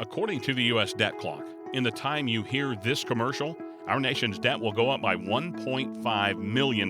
According to the U.S. debt clock, in the time you hear this commercial, our nation's debt will go up by $1.5 million.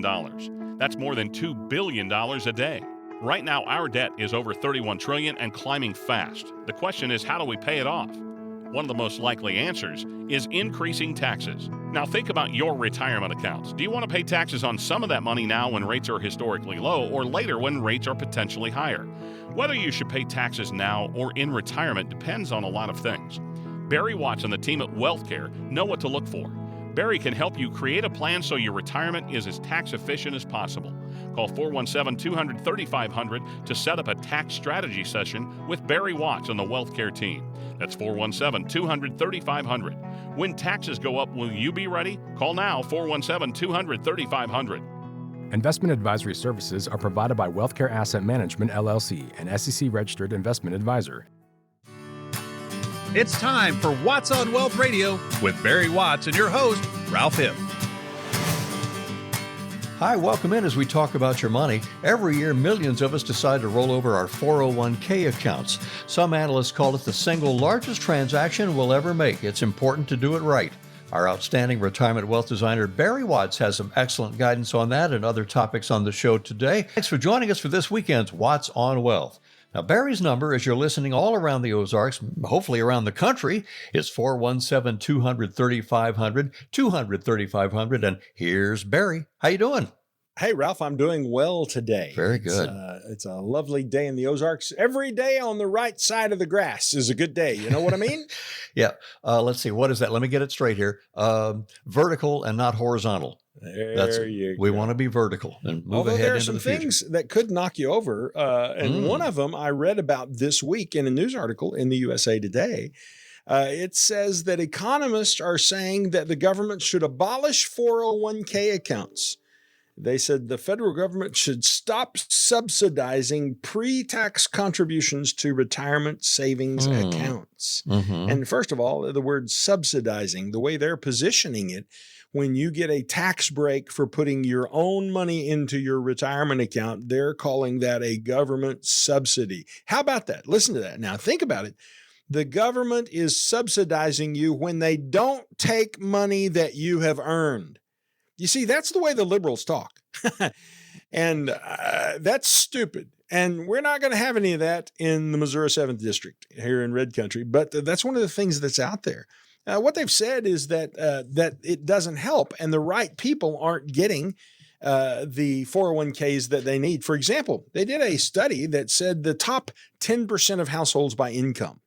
That's more than $2 billion a day. Right now, our debt is over $31 trillion and climbing fast. The question is, how do we pay it off? One of the most likely answers is increasing taxes. Now think about your retirement accounts. Do you want to pay taxes on some of that money now when rates are historically low, or later when rates are potentially higher? Whether you should pay taxes now or in retirement depends on a lot of things. Barry Watts and the team at WealthCare know what to look for. Barry can help you create a plan so your retirement is as tax efficient as possible. Call 417-200-3500 to set up a tax strategy session with Barry Watts and the WealthCare team. That's 417-200-3500. When taxes go up, will you be ready? Call now, 417-200-3500. Investment advisory services are provided by WealthCare Asset Management, LLC, an SEC-registered investment advisor. It's time for Watts on Wealth Radio with Barry Watts and your host, Ralph Hipp. Hi, welcome in as we talk about your money. Every year, millions of us decide to roll over our 401k accounts. Some analysts call it the single largest transaction we'll ever make. It's important to do it right. Our outstanding retirement wealth designer, Barry Watts, has some excellent guidance on that and other topics on the show today. Thanks for joining us for this weekend's Watts on Wealth. Now, Barry's number, as you're listening all around the Ozarks, hopefully around the country, is 417-200-3500, 200-3500. And here's Barry. How you doing? Hey, Ralph, I'm doing well today. Very good. It's a lovely day in the Ozarks. Every day on the right side of the grass is a good day. You know what I mean? Yeah. Let's see. What is that? Let me get it straight here. Vertical and not horizontal. We want to be vertical and move ahead into the future. There are some things that could knock you over. And one of them I read about this week in a news article in the USA Today. It says that economists are saying that the government should abolish 401k accounts. They said the federal government should stop subsidizing pre-tax contributions to retirement savings accounts. And first of all, the word subsidizing, the way they're positioning it, when you get a tax break for putting your own money into your retirement account, they're calling that a government subsidy. How about that? Listen to that. Now, think about it. The government is subsidizing you when they don't take money that you have earned. You see, that's the way the liberals talk. And that's stupid. And we're not going to have any of that in the Missouri 7th District here in Red Country. But that's one of the things that's out there. What they've said is that it doesn't help, and the right people aren't getting the 401ks that they need. For example, they did a study that said the top 10% of households by income.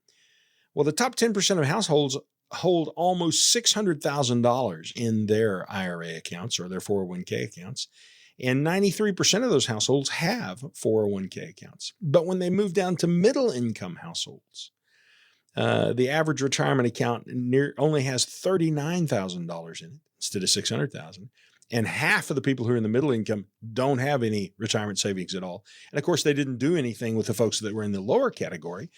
Well, the top 10% of households hold almost $600,000 in their IRA accounts or their 401k accounts. And 93% of those households have 401k accounts. But when they move down to middle income households, the average retirement account only has $39,000 in it instead of $600,000. And half of the people who are in the middle income don't have any retirement savings at all. And of course, they didn't do anything with the folks that were in the lower category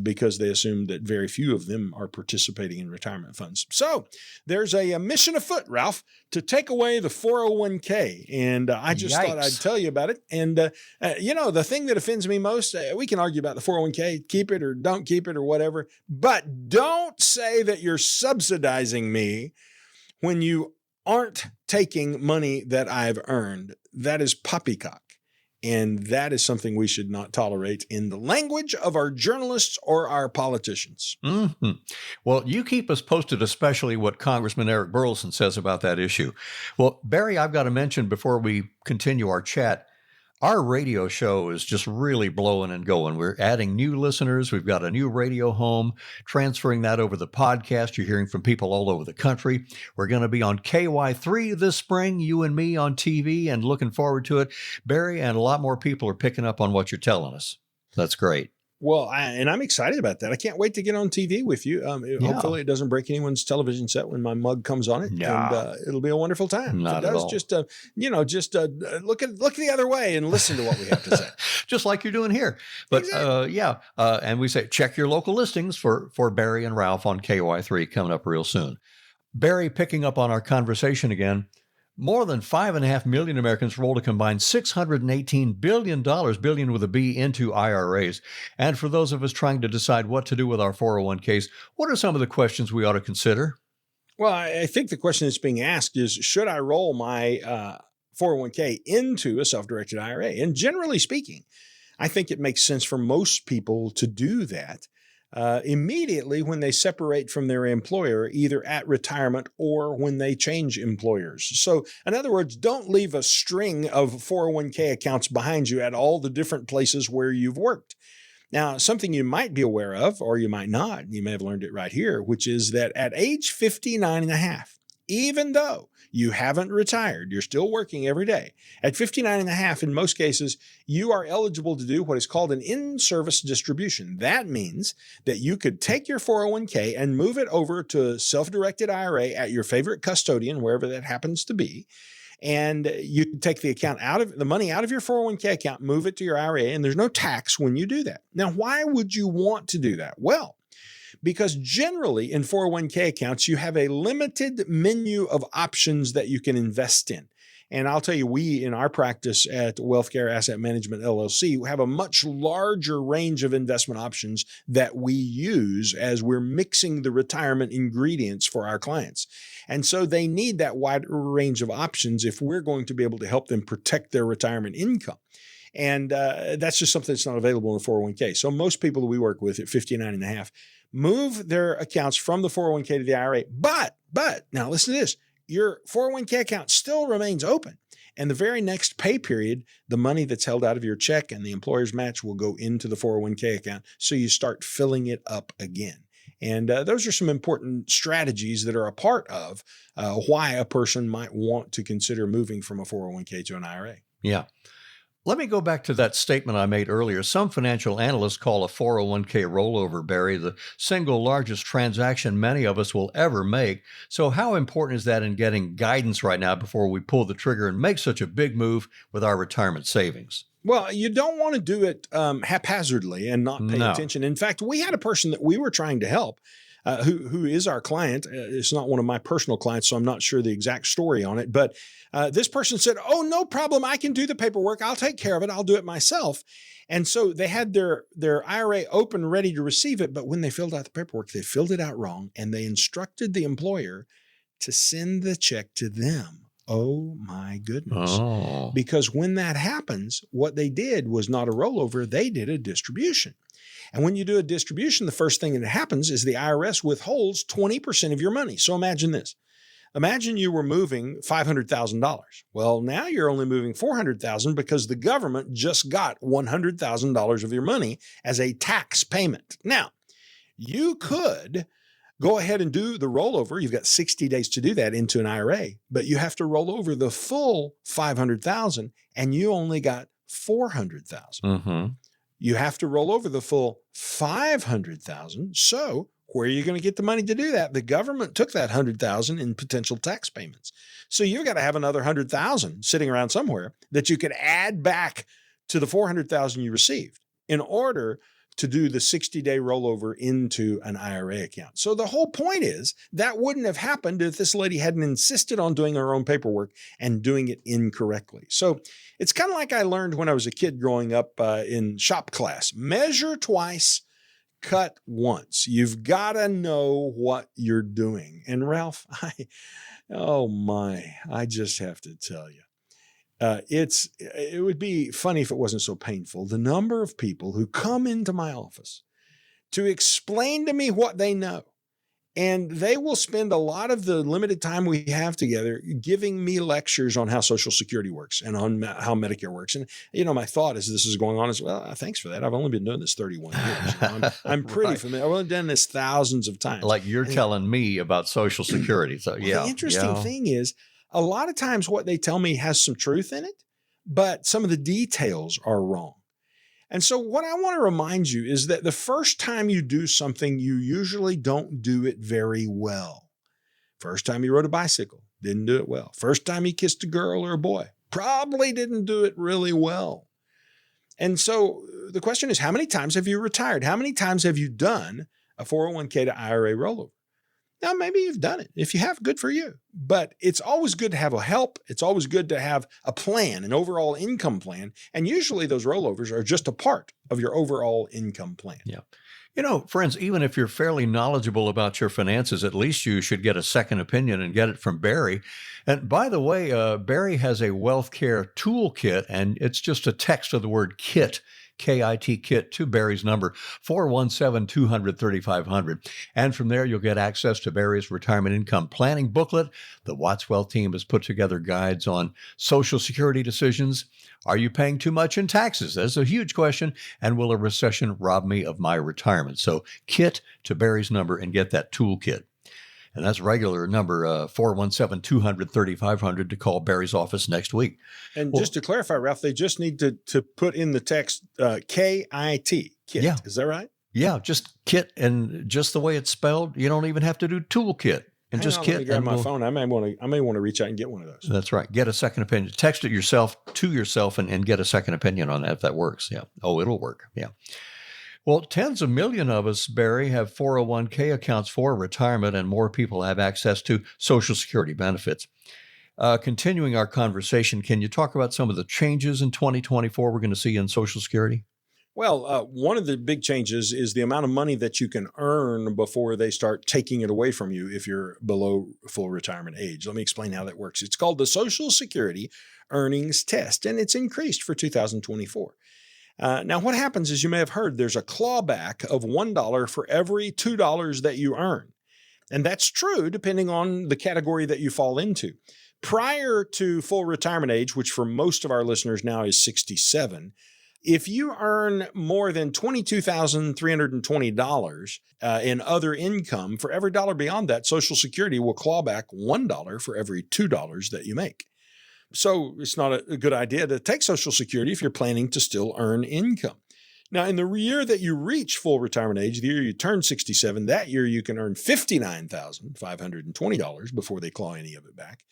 because they assumed that very few of them are participating in retirement funds. So there's a mission afoot, Ralph, to take away the 401k. And I just thought I'd tell you about it. And, the thing that offends me most, we can argue about the 401k, keep it or don't keep it or whatever, but don't say that you're subsidizing me when you aren't taking money that I've earned. That is poppycock. And that is something we should not tolerate in the language of our journalists or our politicians. Well, you keep us posted, especially what Congressman Eric Burleson says about that issue. Well, Barry, I've got to mention before we continue our chat, our radio show is just really blowing and going. We're adding new listeners. We've got a new radio home, transferring that over the podcast. You're hearing from people all over the country. We're going to be on KY3 this spring, you and me on TV, and looking forward to it. Barry, and a lot more people are picking up on what you're telling us. That's great. Well, I'm excited about that. I can't wait to get on TV with you. Hopefully it doesn't break anyone's television set when my mug comes on it. Yeah. And it'll be a wonderful time. Not if it at does, all. look the other way and listen to what we have to say. Just like you're doing here. But exactly. And we say, check your local listings for Barry and Ralph on KY3 coming up real soon. Barry, picking up on our conversation again, More than 5.5 million Americans rolled a combined $618 billion, billion with a B, into IRAs. And for those of us trying to decide what to do with our 401ks, what are some of the questions we ought to consider? Well, I think the question that's being asked is, should I roll my 401k into a self-directed IRA? And generally speaking, I think it makes sense for most people to do that immediately when they separate from their employer, either at retirement or when they change employers. So in other words, don't leave a string of 401k accounts behind you at all the different places where you've worked. Now, something you might be aware of, or you might not, you may have learned it right here, which is that at age 59 and a half, even though you haven't retired, you're still working every day. At 59 and a half, in most cases, you are eligible to do what is called an in-service distribution. That means that you could take your 401k and move it over to a self-directed IRA at your favorite custodian, wherever that happens to be. And you can take the money out of your 401k account, move it to your IRA, and there's no tax when you do that. Now, why would you want to do that? Well, because generally in 401k accounts, you have a limited menu of options that you can invest in. And I'll tell you, we in our practice at Wealthcare Asset Management LLC have a much larger range of investment options that we use as we're mixing the retirement ingredients for our clients. And so they need that wide range of options if we're going to be able to help them protect their retirement income. And that's just something that's not available in the 401k. So most people that we work with at 59 and a half move their accounts from the 401k to the IRA. But now listen to this. Your 401k account still remains open. And the very next pay period, the money that's held out of your check and the employer's match will go into the 401k account. So you start filling it up again. And those are some important strategies that are a part of why a person might want to consider moving from a 401k to an IRA. Yeah. Let me go back to that statement I made earlier. Some financial analysts call a 401k rollover, Barry, the single largest transaction many of us will ever make. So how important is that in getting guidance right now before we pull the trigger and make such a big move with our retirement savings? Well, you don't want to do it haphazardly and not pay attention. In fact, we had a person that we were trying to help who is our client. It's not one of my personal clients, so I'm not sure the exact story on it. But this person said, oh, no problem. I can do the paperwork. I'll take care of it. I'll do it myself. And so they had their IRA open, ready to receive it. But when they filled out the paperwork, they filled it out wrong. And they instructed the employer to send the check to them. Oh, my goodness. Oh. Because when that happens, what they did was not a rollover. They did a distribution. And when you do a distribution, the first thing that happens is the IRS withholds 20% of your money. So imagine this. Imagine you were moving $500,000. Well, now you're only moving $400,000 because the government just got $100,000 of your money as a tax payment. Now, you could go ahead and do the rollover. You've got 60 days to do that into an IRA, but you have to roll over the full $500,000 and you only got $400,000. Mm-hmm. You have to roll over the full $500,000. So where are you going to get the money to do that? The government took that $100,000 in potential tax payments. So you've got to have another $100,000 sitting around somewhere that you could add back to the $400,000 you received in order to do the 60-day rollover into an IRA account. So the whole point is that wouldn't have happened if this lady hadn't insisted on doing her own paperwork and doing it incorrectly. So it's kind of like I learned when I was a kid growing up in shop class. Measure twice, cut once. You've got to know what you're doing. And Ralph, I just have to tell you. It would be funny if it wasn't so painful. The number of people who come into my office to explain to me what they know, and they will spend a lot of the limited time we have together giving me lectures on how Social Security works and on how Medicare works. And, my thought as this is going on is, well, thanks for that. I've only been doing this 31 years. I'm pretty Right. familiar. I've only done this thousands of times. Like you're telling me about Social Security. So, The interesting thing is, a lot of times what they tell me has some truth in it, but some of the details are wrong. And so what I want to remind you is that the first time you do something, you usually don't do it very well. First time you rode a bicycle, didn't do it well. First time you kissed a girl or a boy, probably didn't do it really well. And so the question is, how many times have you retired? How many times have you done a 401k to IRA rollover? Now, maybe you've done it. If you have, good for you. But it's always good to have a help. It's always good to have a plan, an overall income plan. And usually those rollovers are just a part of your overall income plan. Yeah. You know, friends, even if you're fairly knowledgeable about your finances, at least you should get a second opinion and get it from Barry. And by the way, Barry has a wealth care toolkit, and it's just a text of the word KIT, KIT kit, to Barry's number, 417-200-3500. And from there, you'll get access to Barry's retirement income planning booklet. The Watts Wealth team has put together guides on Social Security decisions. Are you paying too much in taxes? That's a huge question. And will a recession rob me of my retirement? So KIT to Barry's number and get that toolkit. And that's regular number 417-200-3500 to call Barry's office next week. And just to clarify, Ralph, they just need to put in the text KIT, KIT. Yeah. Is that right? Yeah, just KIT, and just the way it's spelled. You don't even have to do toolkit. And Hang just on, KIT. let me grab my phone. I may want to reach out and get one of those. That's right. Get a second opinion. Text it yourself to yourself and get a second opinion on that if that works. Yeah. Oh, it'll work. Yeah. Well, tens of millions of us, Barry, have 401k accounts for retirement, and more people have access to Social Security benefits. Continuing our conversation, can you talk about some of the changes in 2024 we're going to see in Social Security? Well, one of the big changes is the amount of money that you can earn before they start taking it away from you if you're below full retirement age. Let me explain how that works. It's called the Social Security Earnings Test, and it's increased for 2024. Now, what happens is, you may have heard, there's a clawback of $1 for every $2 that you earn. And that's true depending on the category that you fall into. Prior to full retirement age, which for most of our listeners now is 67, if you earn more than $22,320 in other income, for every dollar beyond that, Social Security will claw back $1 for every $2 that you make. So it's not a good idea to take Social Security if you're planning to still earn income. Now, in the year that you reach full retirement age, the year you turn 67, that year you can earn $59,520 before they claw any of it back.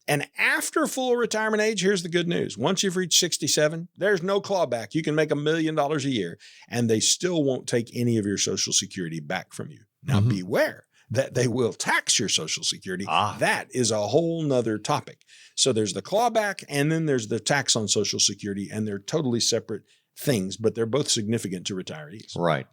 And after full retirement age, here's the good news. Once you've reached 67, there's no clawback. You can make $1 million a year, and they still won't take any of your Social Security back from you. Now, beware that they will tax your Social Security. That is a whole nother topic. So there's the clawback, and then there's the tax on Social Security, and they're totally separate things, but they're both significant to retirees. Right.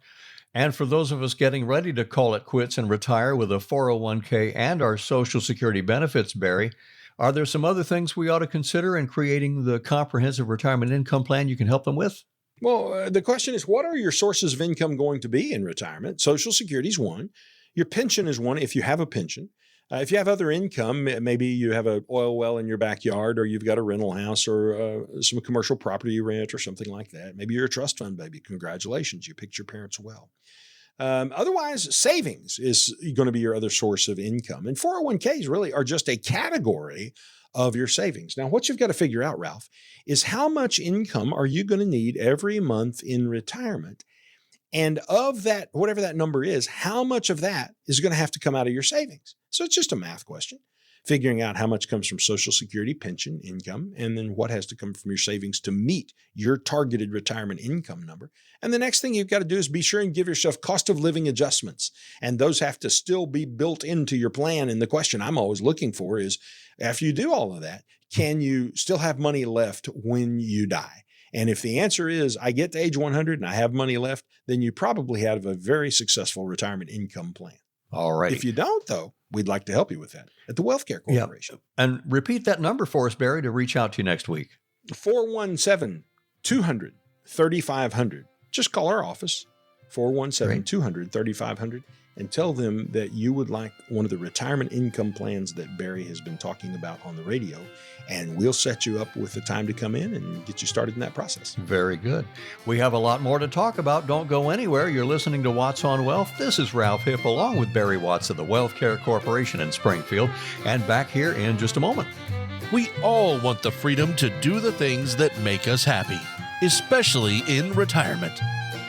And for those of us getting ready to call it quits and retire with a 401k and our Social Security benefits, Barry, are there some other things we ought to consider in creating the comprehensive retirement income plan you can help them with? Well, the question is, what are your sources of income going to be in retirement? Social Security is one. Your pension is one, if you have a pension. If you have other income, maybe you have an oil well in your backyard, or you've got a rental house, or some commercial property you rent, or something like that. Maybe you're a trust fund baby. Congratulations, you picked your parents well. Otherwise, savings is going to be your other source of income. And 401ks really are just a category of your savings. Now, what you've got to figure out, Ralph, is how much income are you going to need every month in retirement? And of that, whatever that number is, how much of that is going to have to come out of your savings? So it's just a math question, figuring out how much comes from Social Security, pension, income, and then what has to come from your savings to meet your targeted retirement income number. And the next thing you've got to do is be sure and give yourself cost of living adjustments. And those have to still be built into your plan. And the question I'm always looking for is, after you do all of that, can you still have money left when you die? And if the answer is, I get to age 100 and I have money left, then you probably have a very successful retirement income plan. All right. If you don't, though, we'd like to help you with that at the Wealth Care Corporation. Yeah. And repeat that number for us, Barry, to reach out to you next week. 417-200-3500. Just call our office, 417-200-3500, and tell them that you would like one of the retirement income plans that Barry has been talking about on the radio, and we'll set you up with the time to come in and get you started in that process. Very good. We have a lot more to talk about. Don't go anywhere. You're listening to Watts on Wealth. This is Ralph Hipp, along with Barry Watts of the Wealth Care Corporation in Springfield, and back here in just a moment. We all want the freedom to do the things that make us happy, especially in retirement.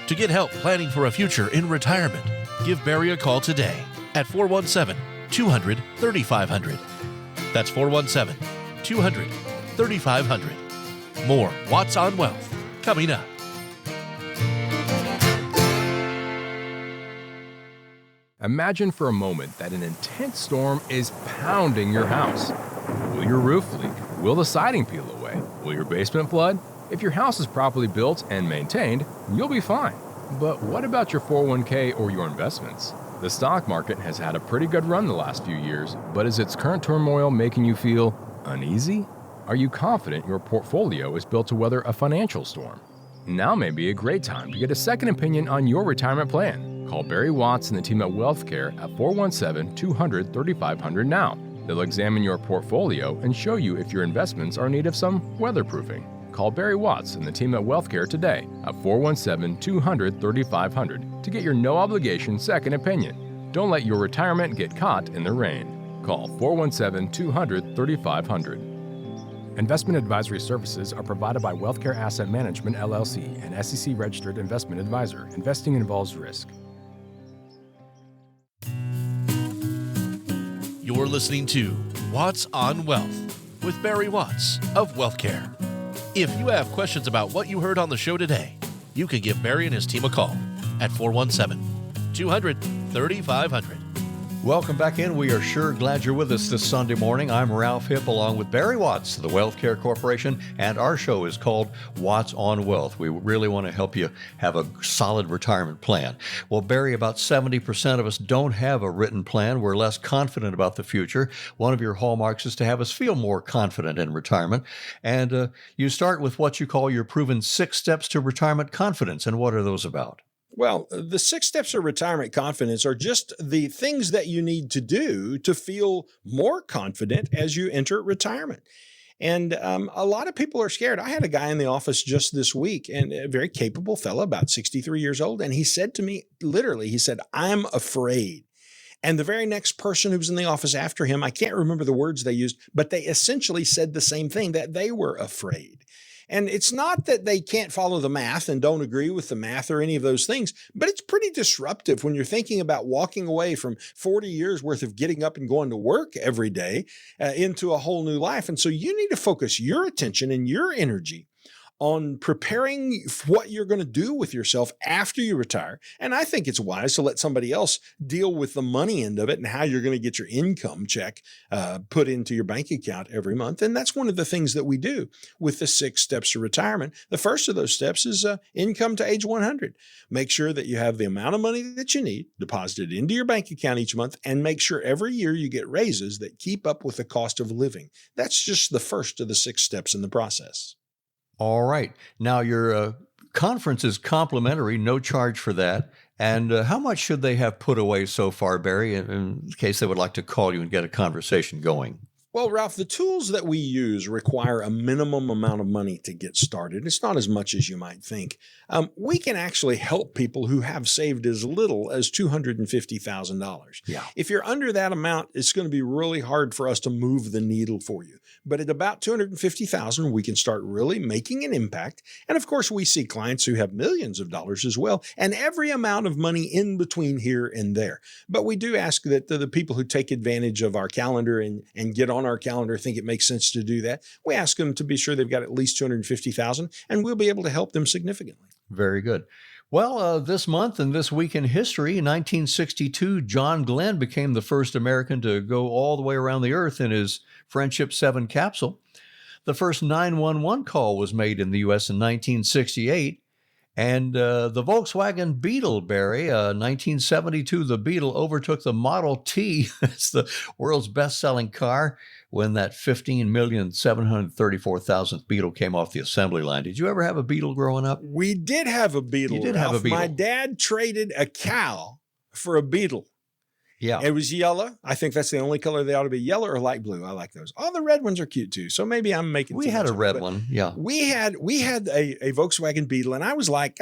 To get help planning for a future in retirement, give Barry a call today at 417-200-3500. That's 417-200-3500. More Watts on Wealth coming up. Imagine for a moment that an intense storm is pounding your house. Will your roof leak? Will the siding peel away? Will your basement flood? If your house is properly built and maintained, you'll be fine. But what about your 401k or your investments? The stock market has had a pretty good run the last few years, but is its current turmoil making you feel uneasy? Are you confident your portfolio is built to weather a financial storm? Now may be a great time to get a second opinion on your retirement plan. Call Barry Watts and the team at WealthCare at 417-200-3500 now. They'll examine your portfolio and show you if your investments are in need of some weatherproofing. Call Barry Watts and the team at WealthCare today at 417-200-3500 to get your no-obligation second opinion. Don't let your retirement get caught in the rain. Call 417-200-3500. Investment advisory services are provided by WealthCare Asset Management, LLC, an SEC-registered investment advisor. Investing involves risk. You're listening to Watts on Wealth with Barry Watts of WealthCare. If you have questions about what you heard on the show today, you can give Barry and his team a call at 417-200-3500. Welcome back in. We are sure glad you're with us this Sunday morning. I'm Ralph Hipp along with Barry Watts of the WealthCare Corporation, and our show is called Watts on Wealth. We really want to help you have a solid retirement plan. Well, Barry, about 70% of us don't have a written plan. We're less confident about the future. One of your hallmarks is to have us feel more confident in retirement. And you start with what you call your proven 6 steps to retirement confidence. And what are those about? Well, the 6 steps of retirement confidence are just the things that you need to do to feel more confident as you enter retirement. And a lot of people are scared. I had a guy in the office just this week, and a very capable fellow, about 63 years old. And he said to me, literally, he said, "I'm afraid." And the very next person who was in the office after him, I can't remember the words they used, but they essentially said the same thing, that they were afraid. And it's not that they can't follow the math and don't agree with the math or any of those things, but it's pretty disruptive when you're thinking about walking away from 40 years worth of getting up and going to work every day into a whole new life. And so you need to focus your attention and your energy on preparing what you're going to do with yourself after you retire. And I think it's wise to let somebody else deal with the money end of it and how you're going to get your income check put into your bank account every month. And that's one of the things that we do with the 6 steps to retirement. The first of those steps is income to age 100. Make sure that you have the amount of money that you need deposited into your bank account each month, and make sure every year you get raises that keep up with the cost of living. That's just the first of the 6 steps in the process. All right. Now, your conference is complimentary, no charge for that. And how much should they have put away so far, Barry, in case they would like to call you and get a conversation going? Well, Ralph, the tools that we use require a minimum amount of money to get started. It's not as much as you might think. We can actually help people who have saved as little as $250,000. Yeah. If you're under that amount, it's going to be really hard for us to move the needle for you. But at about $250,000, we can start really making an impact. And of course, we see clients who have millions of dollars as well, and every amount of money in between here and there. But we do ask that the people who take advantage of our calendar and get on our calendar think it makes sense to do that. We ask them to be sure they've got at least $250,000, and we'll be able to help them significantly. Very good. Well, this month and this week in history, 1962, John Glenn became the first American to go all the way around the Earth in his Friendship 7 capsule. The first 911 call was made in the U.S. in 1968. And the Volkswagen Beetle, Barry, 1972, the Beetle overtook the Model T as the world's best-selling car when that 15,734,000th Beetle came off the assembly line. Did you ever have a Beetle growing up? We did have a Beetle. You did Ralph. have a Beetle. My dad traded a cow for a Beetle. Yeah. It was yellow. I think that's the only color they ought to be, yellow or light blue. I like those. Oh, the red ones are cute too. So maybe I'm making. We had a red one. Yeah. We had a Volkswagen Beetle, and I was like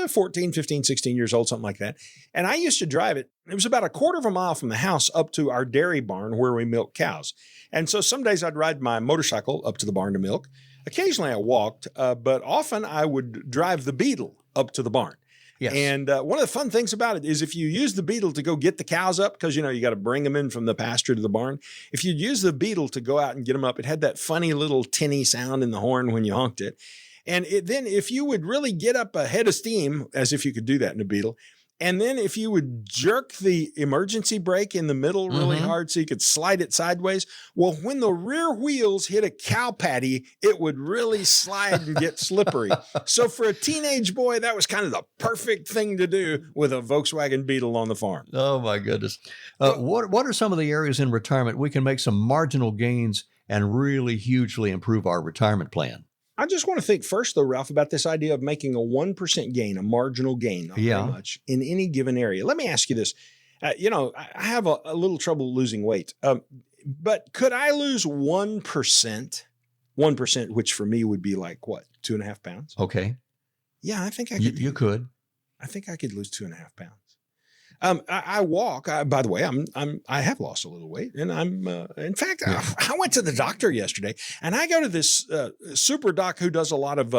14, 15, 16 years old, something like that. And I used to drive it. It was about a quarter of a mile from the house up to our dairy barn where we milk cows. And so some days I'd ride my motorcycle up to the barn to milk. Occasionally I walked, but often I would drive the Beetle up to the barn. Yes. And one of the fun things about it is if you use the Beetle to go get the cows up, because, you got to bring them in from the pasture to the barn. If you'd use the Beetle to go out and get them up, it had that funny little tinny sound in the horn when you honked it. And then if you would really get up a head of steam, as if you could do that in a Beetle, And then if you would jerk the emergency brake in the middle really hard so you could slide it sideways, well, when the rear wheels hit a cow patty, it would really slide and get slippery. So for a teenage boy, that was kind of the perfect thing to do with a Volkswagen Beetle on the farm. Oh, my goodness. What are some of the areas in retirement we can make some marginal gains and really hugely improve our retirement plan? I just want to think first, though, Ralph, about this idea of making a 1% gain, a marginal gain, not very much, in any given area. Let me ask you this. I have a little trouble losing weight, but could I lose 1%? 1%, which for me would be like, what, 2.5 pounds? Okay. Yeah, I think I could. You could. I think I could lose 2.5 pounds. I walk. By the way, I have lost a little weight, and in fact, I went to the doctor yesterday, and I go to this super doc who does a lot of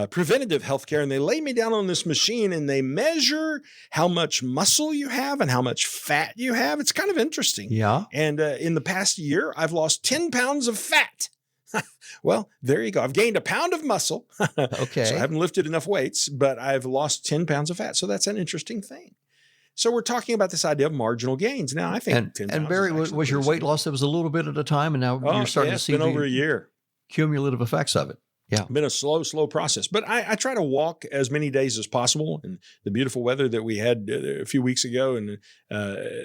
preventative healthcare, and they lay me down on this machine, and they measure how much muscle you have and how much fat you have. It's kind of interesting. Yeah. And in the past year, I've lost 10 pounds of fat. Well, there you go. I've gained a pound of muscle. Okay. So I haven't lifted enough weights, but I've lost 10 pounds of fat. So that's an interesting thing. So we're talking about this idea of marginal gains. Now, I think 10 and Barry, was your weight loss, it was a little bit at a time, and now you're starting to see it's been over a year. Cumulative effects of it. Yeah. Been a slow process. But I try to walk as many days as possible. And the beautiful weather that we had a few weeks ago and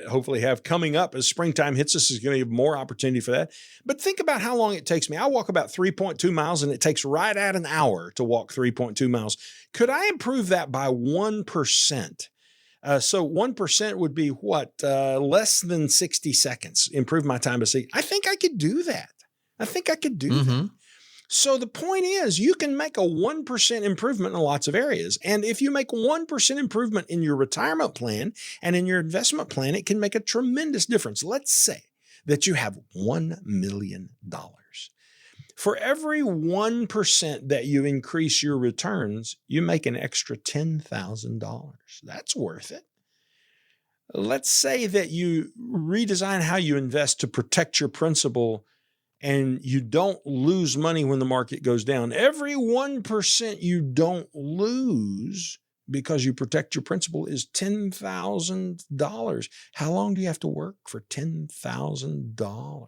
hopefully have coming up as springtime hits us is going to give more opportunity for that. But think about how long it takes me. I walk about 3.2 miles, and it takes right at an hour to walk 3.2 miles. Could I improve that by 1%? So 1% would be what? Less than 60 seconds. Improve my time to see. I think I could do that. That. So the point is, you can make a 1% improvement in lots of areas. And if you make 1% improvement in your retirement plan and in your investment plan, it can make a tremendous difference. Let's say that you have $1 million. For every 1% that you increase your returns, you make an extra $10,000. That's worth it. Let's say that you redesign how you invest to protect your principal and you don't lose money when the market goes down. Every 1% you don't lose because you protect your principal is $10,000. How long do you have to work for $10,000?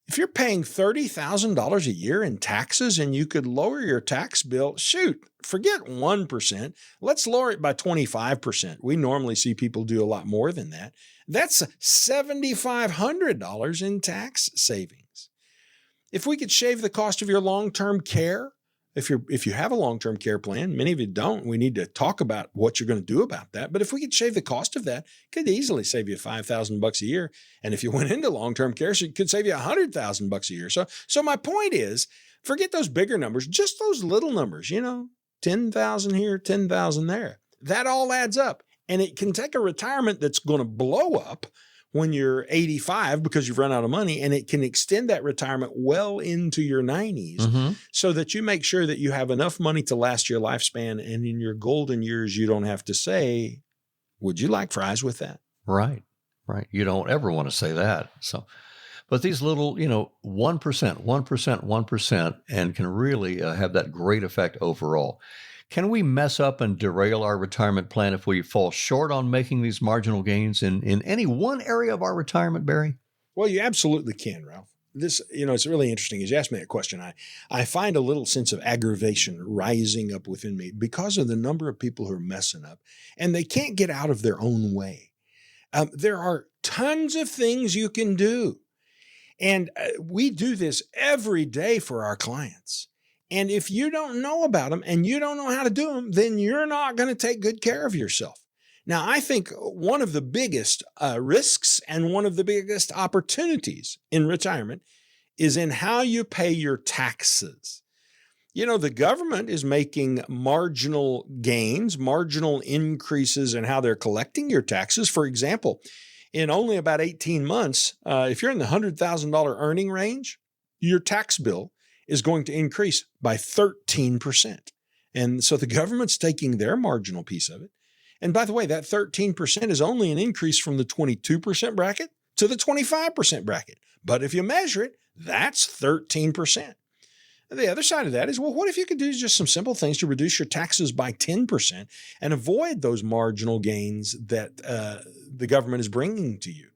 If you're paying $30,000 a year in taxes and you could lower your tax bill, shoot, forget 1%. Let's lower it by 25%. We normally see people do a lot more than that. That's $7,500 in tax savings. If we could shave the cost of your long-term care, if you have a long-term care plan, many of you don't, we need to talk about what you're going to do about that. But if we could shave the cost of that, it could easily save you $5,000 a year. And if you went into long-term care, it could save you $100,000 a year. So my point is, forget those bigger numbers, just those little numbers, 10,000 here, 10,000 there. That all adds up. And it can take a retirement that's going to blow up when you're 85 because you've run out of money, and it can extend that retirement well into your 90s so that you make sure that you have enough money to last your lifespan, and in your golden years, you don't have to say, would you like fries with that? Right. You don't ever want to say that. So, but these little, 1%, and can really have that great effect overall. Can we mess up and derail our retirement plan if we fall short on making these marginal gains in any one area of our retirement, Barry? Well, you absolutely can, Ralph. This, it's really interesting. As you asked me that question, I find a little sense of aggravation rising up within me because of the number of people who are messing up, and they can't get out of their own way. There are tons of things you can do, and we do this every day for our clients. And if you don't know about them and you don't know how to do them, then you're not going to take good care of yourself. Now, I think one of the biggest risks and one of the biggest opportunities in retirement is in how you pay your taxes. The government is making marginal gains, marginal increases in how they're collecting your taxes. For example, in only about 18 months, if you're in the $100,000 earning range, your tax bill is going to increase by 13%. And so the government's taking their marginal piece of it. And by the way, that 13% is only an increase from the 22% bracket to the 25% bracket. But if you measure it, that's 13%. The other side of that is, well, what if you could do just some simple things to reduce your taxes by 10% and avoid those marginal gains that the government is bringing to you?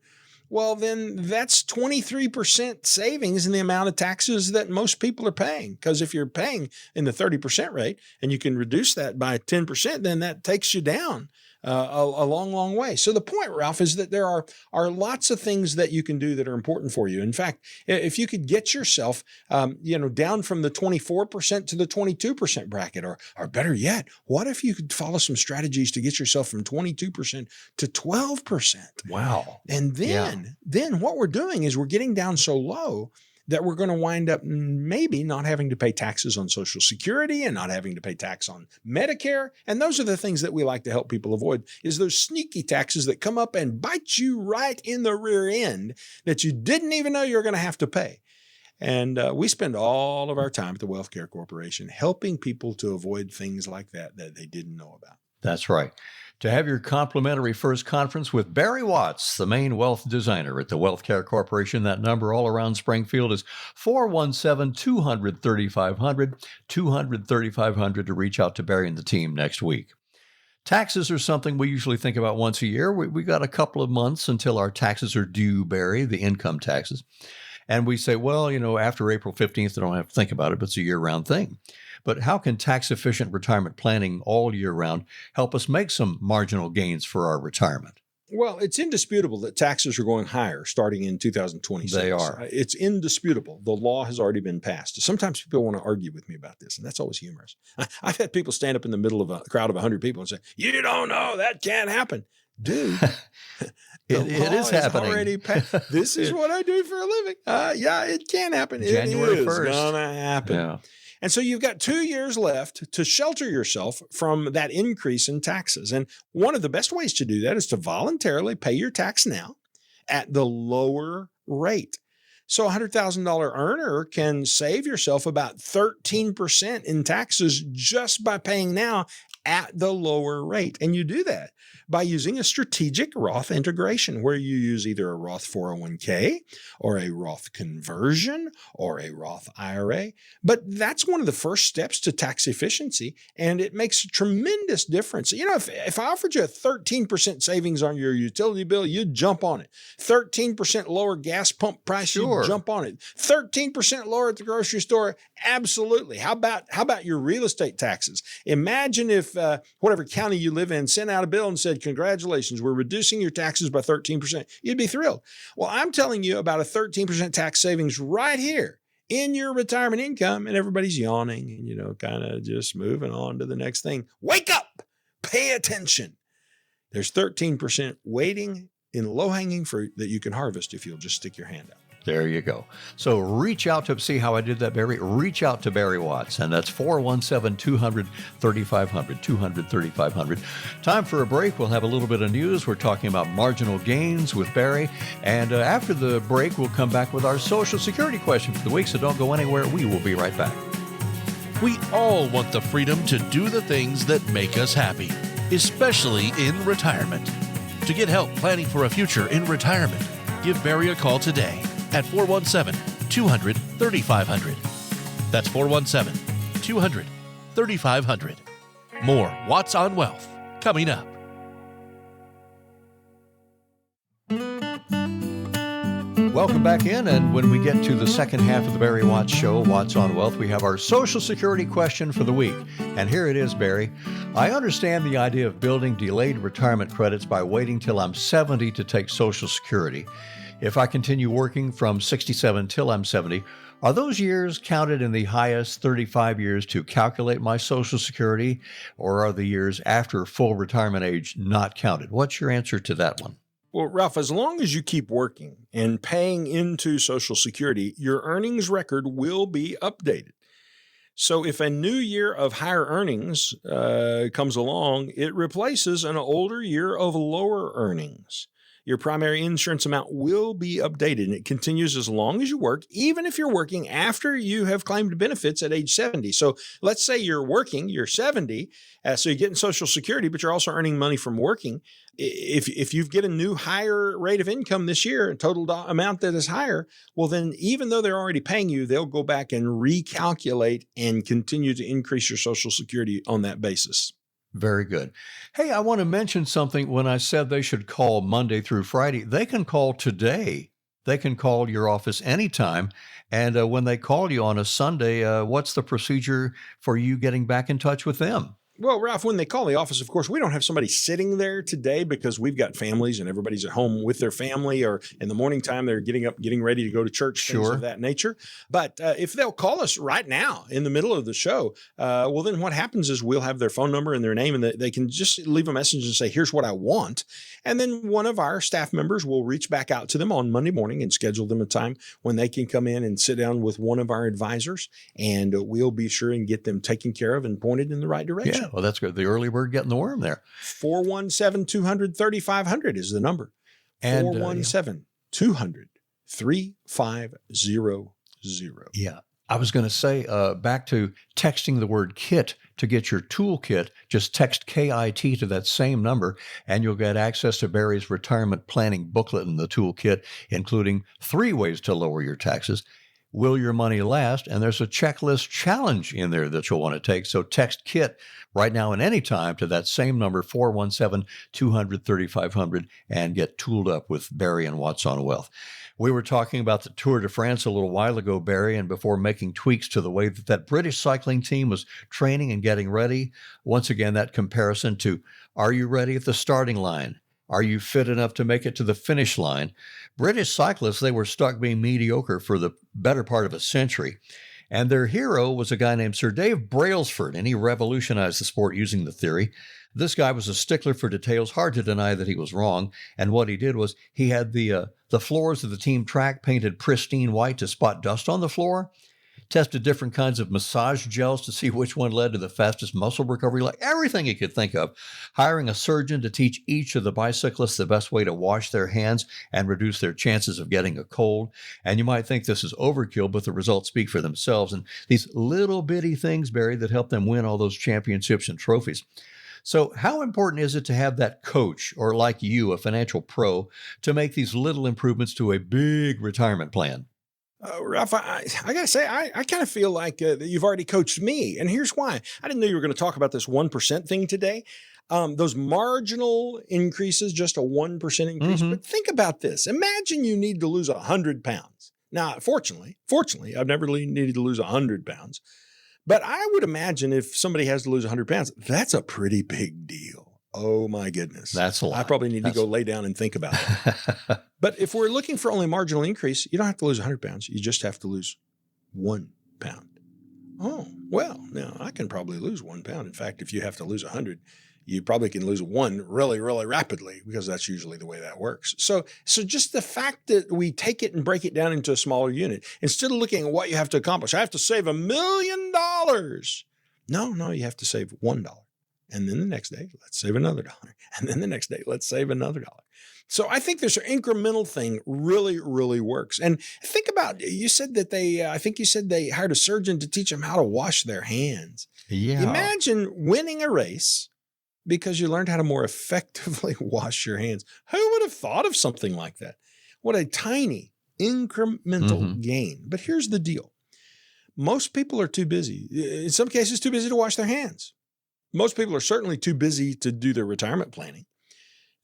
Well, then that's 23% savings in the amount of taxes that most people are paying. Because if you're paying in the 30% rate and you can reduce that by 10%, then that takes you down a long, long way. So the point, Ralph, is that there are lots of things that you can do that are important for you. In fact, if you could get yourself, down from the 24% to the 22% bracket, or better yet, what if you could follow some strategies to get yourself from 22% to 12%? Wow. And then what we're doing is we're getting down so low that we're going to wind up maybe not having to pay taxes on Social Security and not having to pay tax on Medicare. And those are the things that we like to help people avoid, is those sneaky taxes that come up and bite you right in the rear end that you didn't even know you were going to have to pay. And we spend all of our time at the Wealth Care Corporation helping people to avoid things like that they didn't know about. That's right. To have your complimentary first conference with Barry Watts, the main wealth designer at the Wealth Care Corporation, that number all around Springfield is 417-200-3500, 200-3500 to reach out to Barry and the team next week. Taxes are something we usually think about once a year. We got a couple of months until our taxes are due, Barry, the income taxes. And we say, well, after April 15th, I don't have to think about it, but it's a year-round thing. But how can tax-efficient retirement planning all year round help us make some marginal gains for our retirement? Well, it's indisputable that taxes are going higher starting in 2026. They are. It's indisputable. The law has already been passed. Sometimes people want to argue with me about this, and that's always humorous. I've had people stand up in the middle of a crowd of 100 people and say, you don't know, that can't happen. Dude, it is happening. Already this is what I do for a living. Yeah, it can happen. January 1st. It's going to happen. Yeah. And so you've got 2 years left to shelter yourself from that increase in taxes. And one of the best ways to do that is to voluntarily pay your tax now at the lower rate. So a $100,000 earner can save yourself about 13% in taxes just by paying now at the lower rate. And you do that by using a strategic Roth integration where you use either a Roth 401k or a Roth conversion or a Roth IRA. But that's one of the first steps to tax efficiency, and it makes a tremendous difference. If I offered you a 13% savings on your utility bill, you'd jump on it. 13% lower gas pump price, Sure. You'd jump on it. 13% lower at the grocery store, absolutely. How about your real estate taxes? Imagine if whatever county you live in sent out a bill and said, congratulations, we're reducing your taxes by 13%. You'd be thrilled. Well, I'm telling you about a 13% tax savings right here in your retirement income, and everybody's yawning and, kind of just moving on to the next thing. Wake up! Pay attention. There's 13% waiting in low-hanging fruit that you can harvest if you'll just stick your hand out. There you go. So reach out to, see how I did that, Barry? Reach out to Barry Watts, and that's 417-200-3500, 200-3500. Time for a break. We'll have a little bit of news. We're talking about marginal gains with Barry. And after the break, we'll come back with our Social Security question for the week, so don't go anywhere. We will be right back. We all want the freedom to do the things that make us happy, especially in retirement. To get help planning for a future in retirement, give Barry a call today at 417-200-3500. That's 417-200-3500. More Watts on Wealth coming up. Welcome back in, and when we get to the second half of the Barry Watts Show, Watts on Wealth, we have our Social Security question for the week. And here it is, Barry. I understand the idea of building delayed retirement credits by waiting till I'm 70 to take Social Security. If I continue working from 67 till I'm 70, are those years counted in the highest 35 years to calculate my Social Security, or are the years after full retirement age not counted? What's your answer to that one? Well, Ralph, as long as you keep working and paying into Social Security, your earnings record will be updated. So if a new year of higher earnings comes along, it replaces an older year of lower earnings. Your primary insurance amount will be updated, and it continues as long as you work, even if you're working after you have claimed benefits at age 70. So let's say you're working, you're 70, so you're getting Social Security, but you're also earning money from working. If you get a new higher rate of income this year, a total amount that is higher, well, then even though they're already paying you, they'll go back and recalculate and continue to increase your Social Security on that basis. Very good. Hey, I want to mention something. When I said they should call Monday through Friday, they can call today. They can call your office anytime. And when they call you on a Sunday, what's the procedure for you getting back in touch with them? Well, Ralph, when they call the office, of course, we don't have somebody sitting there today because we've got families and everybody's at home with their family, or in the morning time, they're getting up, getting ready to go to church, things of that nature. But if they'll call us right now in the middle of the show, well, then what happens is we'll have their phone number and their name, and they can just leave a message and say, here's what I want. And then one of our staff members will reach back out to them on Monday morning and schedule them a time when they can come in and sit down with one of our advisors, and we'll be sure and get them taken care of and pointed in the right direction. Yeah. Well, that's good. The early bird getting the worm there. 417-200-3500 is the number. And 417-200-3500. Yeah. I was going to say, back to texting the word kit to get your toolkit, just text KIT to that same number, and you'll get access to Barry's retirement planning booklet and the toolkit, including 3 ways to lower your taxes. Will your money last? And there's a checklist challenge in there that you'll want to take. So text KIT right now and anytime to that same number, 417-200-3500, and get tooled up with Barry and Watts on Wealth. We were talking about the Tour de France a little while ago, Barry, and before making tweaks to the way that British cycling team was training and getting ready, once again, that comparison to, are you ready at the starting line? Are you fit enough to make it to the finish line? British cyclists, they were stuck being mediocre for the better part of a century. And their hero was a guy named Sir Dave Brailsford, and he revolutionized the sport using the theory. This guy was a stickler for details, hard to deny that he was wrong. And what he did was he had the floors of the team track painted pristine white to spot dust on the floor, tested different kinds of massage gels to see which one led to the fastest muscle recovery, like everything he could think of, hiring a surgeon to teach each of the bicyclists the best way to wash their hands and reduce their chances of getting a cold. And you might think this is overkill, but the results speak for themselves. And these little bitty things, Barry, that help them win all those championships and trophies. So how important is it to have that coach, or like you, a financial pro, to make these little improvements to a big retirement plan? Ralph, I got to say, I kind of feel like you've already coached me. And here's why. I didn't know you were going to talk about this 1% thing today. Those marginal increases, just a 1% increase. But think about this. Imagine you need to lose 100 pounds. Now, fortunately, I've never needed to lose 100 pounds. But I would imagine if somebody has to lose 100 pounds, that's a pretty big deal. Oh, my goodness. That's a lot. I probably need to go lay down and think about it. But if we're looking for only marginal increase, you don't have to lose 100 pounds. You just have to lose 1 pound. Oh, well, now I can probably lose 1 pound. In fact, if you have to lose 100, you probably can lose 1 really, really rapidly, because that's usually the way that works. So just the fact that we take it and break it down into a smaller unit, instead of looking at what you have to accomplish, I have to save $1 million. No, you have to save $1. And then the next day, let's save another $1. And then the next day, let's save another $1. So I think this incremental thing really, really works. And think about, you said that they hired a surgeon to teach them how to wash their hands. Yeah. Imagine winning a race because you learned how to more effectively wash your hands. Who would have thought of something like that? What a tiny incremental gain. But here's the deal. Most people are too busy, in some cases, too busy to wash their hands. Most people are certainly too busy to do their retirement planning.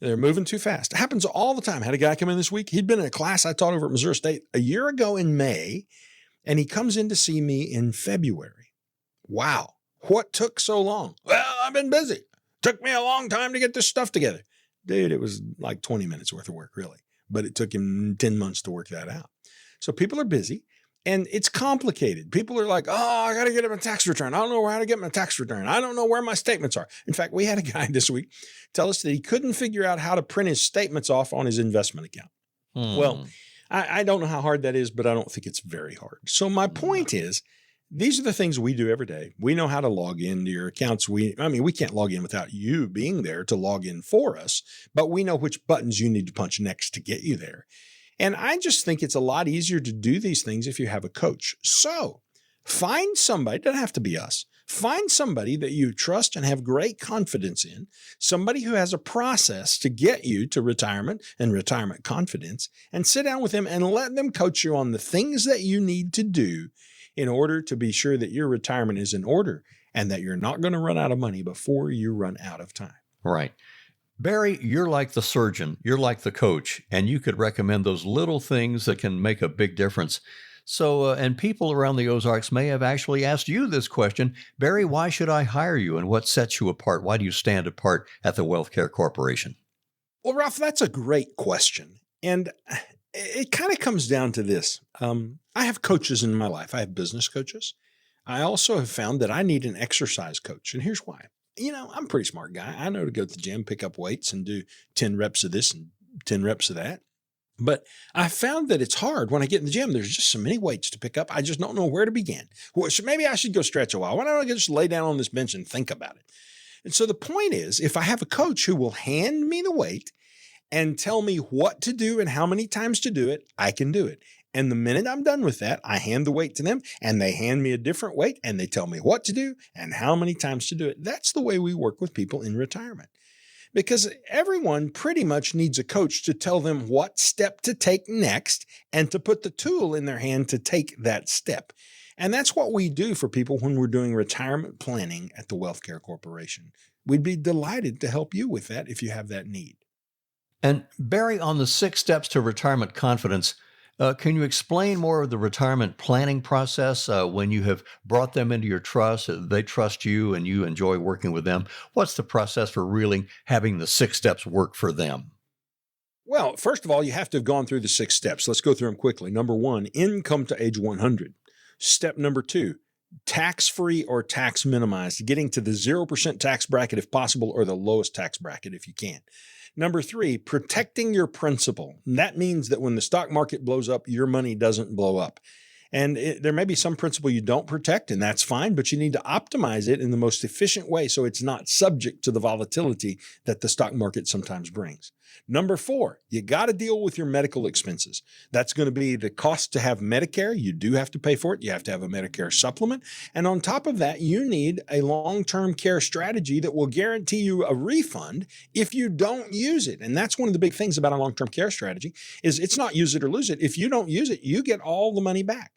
They're moving too fast. It happens all the time. I had a guy come in this week. He'd been in a class I taught over at Missouri State a year ago in May, and he comes in to see me in February. Wow. What took so long? Well, I've been busy. Took me a long time to get this stuff together. Dude, it was like 20 minutes worth of work, really. But it took him 10 months to work that out. So people are busy. And it's complicated. People are like, oh, I got to get my tax return. I don't know how to get my tax return. I don't know where my statements are. In fact, we had a guy this week tell us that he couldn't figure out how to print his statements off on his investment account. Well, I don't know how hard that is, but I don't think it's very hard. So my point is, These are the things we do every day. We know how to log into your accounts. We can't log in without you being there to log in for us, but we know which buttons you need to punch next to get you there. And I just think it's a lot easier to do these things if you have a coach. So find somebody, it doesn't have to be us. Find somebody that you trust and have great confidence in, somebody who has a process to get you to retirement and retirement confidence, and sit down with them and let them coach you on the things that you need to do in order to be sure that your retirement is in order and that you're not going to run out of money before you run out of time. Right. Barry, you're like the surgeon, you're like the coach, and you could recommend those little things that can make a big difference. So, and people around the Ozarks may have actually asked you this question. Barry, why should I hire you, and what sets you apart? Why do you stand apart at the WealthCare Corporation? Well, Ralph, that's a great question. And it kind of comes down to this. I have coaches in my life. I have business coaches. I also have found that I need an exercise coach. And here's why. I'm a pretty smart guy. I know to go to the gym, pick up weights, and do 10 reps of this and 10 reps of that. But I found that it's hard when I get in the gym. There's just so many weights to pick up. I just don't know where to begin. Well, so maybe I should go stretch a while. Why don't I just lay down on this bench and think about it? And so the point is, if I have a coach who will hand me the weight and tell me what to do and how many times to do it, I can do it. And the minute I'm done with that, I hand the weight to them and they hand me a different weight and they tell me what to do and how many times to do it. That's the way we work with people in retirement. Because everyone pretty much needs a coach to tell them what step to take next and to put the tool in their hand to take that step. And that's what we do for people when we're doing retirement planning at the WealthCare Corporation. We'd be delighted to help you with that if you have that need. And Barry, on the 6 steps to retirement confidence, can you explain more of the retirement planning process when you have brought them into your trust, they trust you and you enjoy working with them? What's the process for really having the 6 steps work for them? Well, first of all, you have to have gone through the 6 steps. Let's go through them quickly. Number 1, income to age 100. Step number 2, tax-free or tax minimized, getting to the 0% tax bracket if possible or the lowest tax bracket if you can. Number 3, protecting your principal. That means that when the stock market blows up, your money doesn't blow up. And there may be some principal you don't protect, and that's fine, but you need to optimize it in the most efficient way so it's not subject to the volatility that the stock market sometimes brings. Number 4, you got to deal with your medical expenses. That's going to be the cost to have Medicare. You do have to pay for it. You have to have a Medicare supplement. And on top of that, you need a long-term care strategy that will guarantee you a refund if you don't use it. And that's one of the big things about a long-term care strategy is it's not use it or lose it. If you don't use it, you get all the money back.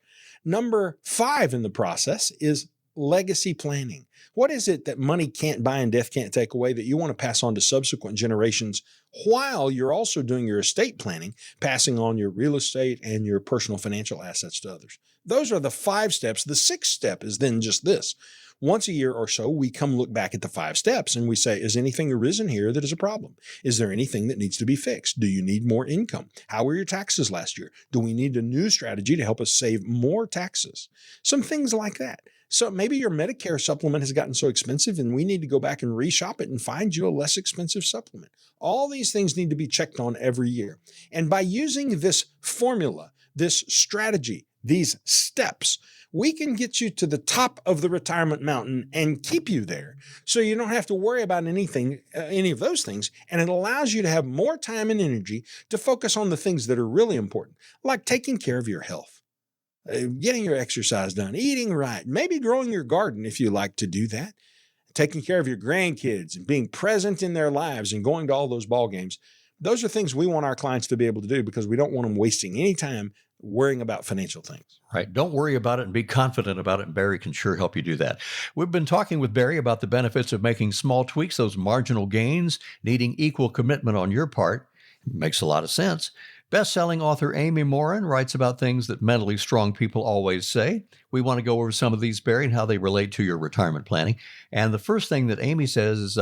Number 5 in the process is legacy planning. What is it that money can't buy and death can't take away that you want to pass on to subsequent generations while you're also doing your estate planning, passing on your real estate and your personal financial assets to others? Those are the 5 steps. The 6th step is then just this. Once a year or so, we come look back at the 5 steps and we say, is anything arisen here that is a problem? Is there anything that needs to be fixed? Do you need more income? How were your taxes last year? Do we need a new strategy to help us save more taxes? Some things like that. So maybe your Medicare supplement has gotten so expensive and we need to go back and reshop it and find you a less expensive supplement. All these things need to be checked on every year. And by using this formula, this strategy, these steps, we can get you to the top of the retirement mountain and keep you there. So you don't have to worry about anything, any of those things. And it allows you to have more time and energy to focus on the things that are really important, like taking care of your health, getting your exercise done, eating right, maybe growing your garden if you like to do that, taking care of your grandkids and being present in their lives and going to all those ball games. Those are things we want our clients to be able to do because we don't want them wasting any time worrying about financial things. Right. Don't worry about it and be confident about it. And Barry can sure help you do that. We've been talking with Barry about the benefits of making small tweaks, those marginal gains, needing equal commitment on your part. It makes a lot of sense. Best-selling author Amy Morin writes about things that mentally strong people always say. We want to go over some of these, Barry, and how they relate to your retirement planning. And the first thing that Amy says is,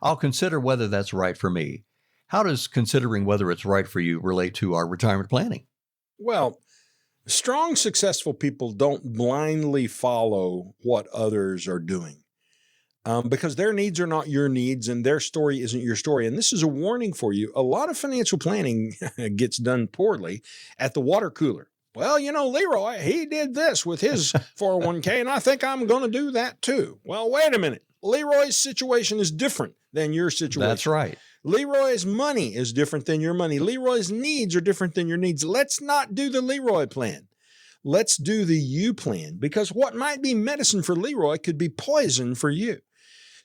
I'll consider whether that's right for me. How does considering whether it's right for you relate to our retirement planning? Well, strong, successful people don't blindly follow what others are doing because their needs are not your needs and their story isn't your story. And this is a warning for you. A lot of financial planning gets done poorly at the water cooler. Well, Leroy, he did this with his 401k, and I think I'm going to do that too. Well, wait a minute. Leroy's situation is different than your situation. That's right. Leroy's money is different than your money. Leroy's needs are different than your needs. Let's not do the Leroy plan. Let's do the you plan, because what might be medicine for Leroy could be poison for you.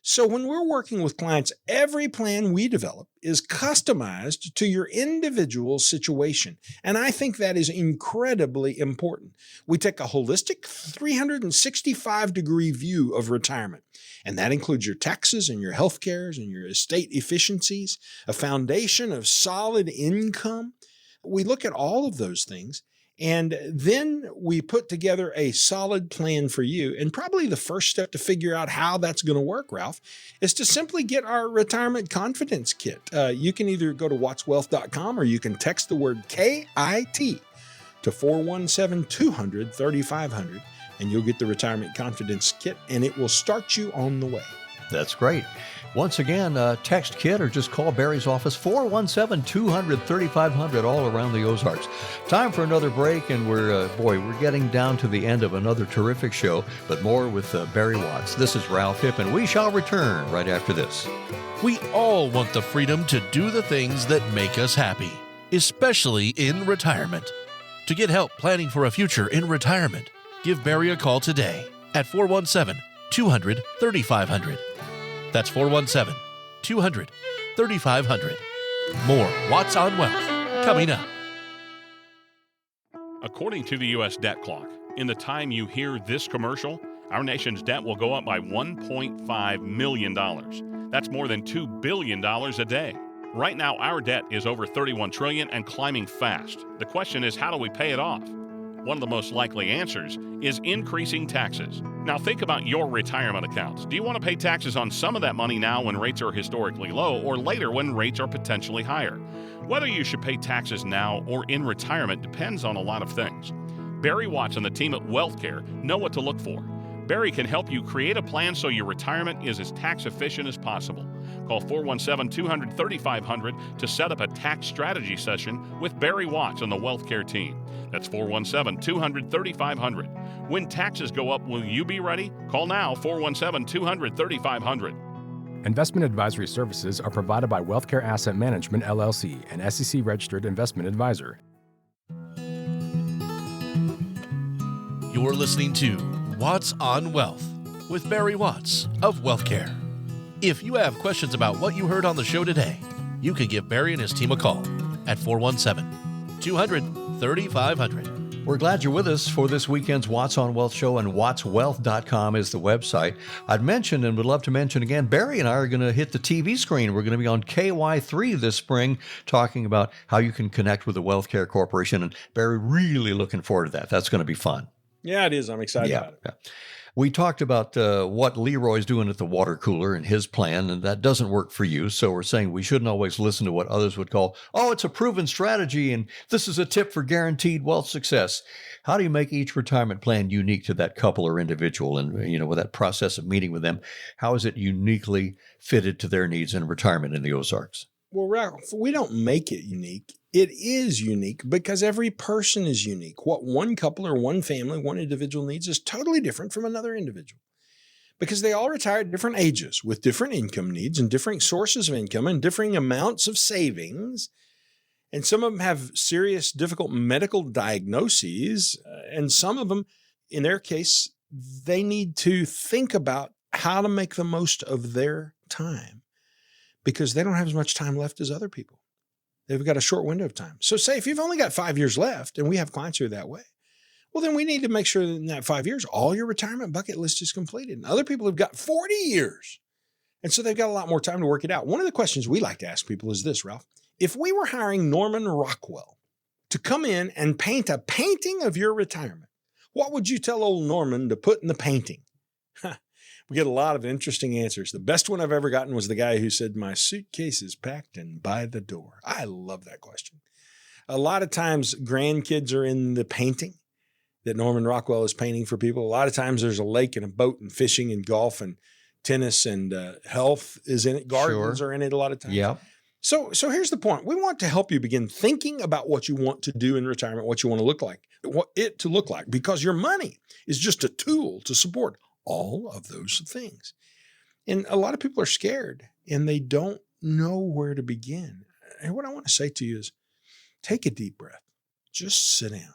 So when we're working with clients, every plan we develop is customized to your individual situation. And I think that is incredibly important. We take a holistic 365-degree view of retirement. And that includes your taxes and your health cares and your estate efficiencies, a foundation of solid income. We look at all of those things. And then we put together a solid plan for you. And probably the first step to figure out how that's going to work, Ralph, is to simply get our retirement confidence kit. You can either go to wattswealth.com or you can text the word KIT to 417-200-3500, and you'll get the retirement confidence kit, and it will start you on the way. That's great. Once again, text KIT or just call Barry's office, 417-200-3500, all around the Ozarks. Time for another break, and we're getting down to the end of another terrific show, but more with Barry Watts. This is Ralph Hipp, and we shall return right after this. We all want the freedom to do the things that make us happy, especially in retirement. To get help planning for a future in retirement, give Barry a call today at 417-200-3500. That's 417-200-3500. More Watts on Wealth coming up. According to the U.S. debt clock, in the time you hear this commercial, our nation's debt will go up by $1.5 million. That's more than $2 billion a day. Right now, our debt is over $31 trillion and climbing fast. The question is, how do we pay it off? One of the most likely answers is increasing taxes. Now think about your retirement accounts. Do you want to pay taxes on some of that money now when rates are historically low, or later when rates are potentially higher? Whether you should pay taxes now or in retirement depends on a lot of things. Barry Watts and the team at WealthCare know what to look for. Barry can help you create a plan so your retirement is as tax efficient as possible. Call 417-200-3500 to set up a tax strategy session with Barry Watts and the WealthCare team. That's 417-200-3500. When taxes go up, will you be ready? Call now, 417-200-3500. Investment advisory services are provided by WealthCare Asset Management, LLC, an SEC-registered investment advisor. You're listening to Watts on Wealth with Barry Watts of WealthCare. If you have questions about what you heard on the show today, you can give Barry and his team a call at 417-200-3500. We're glad you're with us for this weekend's Watts on Wealth show, and wattswealth.com is the website. I'd mentioned and would love to mention again, Barry and I are going to hit the TV screen. We're going to be on KY3 this spring talking about how you can connect with the WealthCare Corporation, and Barry, really looking forward to that. That's going to be fun. Yeah, it is. I'm excited about it. Yeah. We talked about what Leroy's doing at the water cooler and his plan, and that doesn't work for you. So we're saying we shouldn't always listen to what others would call, oh, it's a proven strategy, and this is a tip for guaranteed wealth success. How do you make each retirement plan unique to that couple or individual? And, with that process of meeting with them, how is it uniquely fitted to their needs in retirement in the Ozarks? Well, Ralph, we don't make it unique. It is unique because every person is unique. What one couple or one family, one individual needs is totally different from another individual, because they all retire at different ages with different income needs and different sources of income and differing amounts of savings. And some of them have serious, difficult medical diagnoses. And some of them, in their case, they need to think about how to make the most of their time because they don't have as much time left as other people. They've got a short window of time. So say if you've only got 5 years left, and we have clients who are that way, well, then we need to make sure that in that 5 years, all your retirement bucket list is completed. And other people have got 40 years. And so they've got a lot more time to work it out. One of the questions we like to ask people is this, Ralph. If we were hiring Norman Rockwell to come in and paint a painting of your retirement, what would you tell old Norman to put in the painting? We get a lot of interesting answers. The best one I've ever gotten was the guy who said, my suitcase is packed and by the door. I love that question. A lot of times grandkids are in the painting that Norman Rockwell is painting for people. A lot of times there's a lake and a boat and fishing and golf and tennis and health is in it. Gardens are in it a lot of times. Yeah. So here's the point. We want to help you begin thinking about what you want to do in retirement, what you want to look like. it to look like, because your money is just a tool to support all of those things. And a lot of people are scared and they don't know where to begin. And what I want to say to you is take a deep breath, just sit down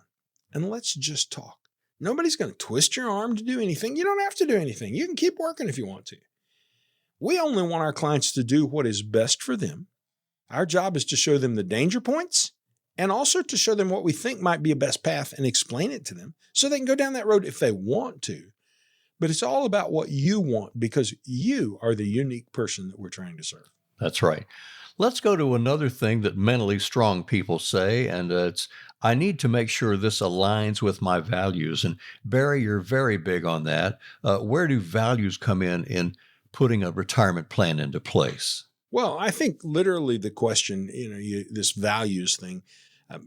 and let's just talk. Nobody's going to twist your arm to do anything. You don't have to do anything. You can keep working if you want to. We only want our clients to do what is best for them. Our job is to show them the danger points and also to show them what we think might be a best path and explain it to them so they can go down that road if they want to. But it's all about what you want because you are the unique person that we're trying to serve. That's right. Let's go to another thing that mentally strong people say, and it's, I need to make sure this aligns with my values. And Barry, you're very big on that. Where do values come in putting a retirement plan into place? Well, I think literally the question, this values thing,